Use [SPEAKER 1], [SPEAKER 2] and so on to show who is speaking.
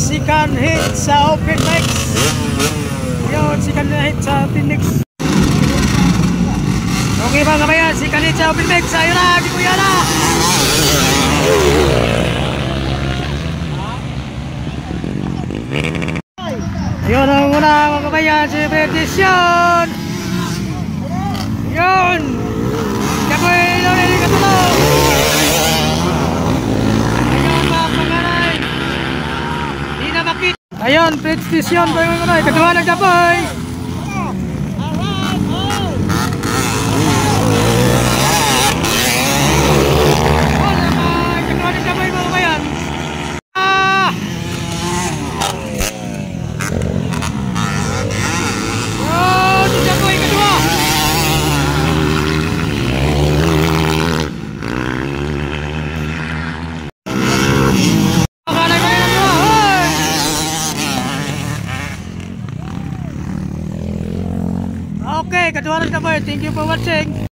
[SPEAKER 1] second hit sa open mix. Yun, second hit sa open mix. Okay mga kabayan, second hit sa open mix. Ayun na, di kuya na. Ayun ang una mga kabayan, si Perdition. Yun. Kapoy, lori, katulong. Ayun, Perdition po yung ano, katuwa ng Kapoy. Katuwa ng Kapoy mga kabayan. Oh, si Kapoy, katuwa. Okay, katuwa ng Kapoy. Thank you for watching.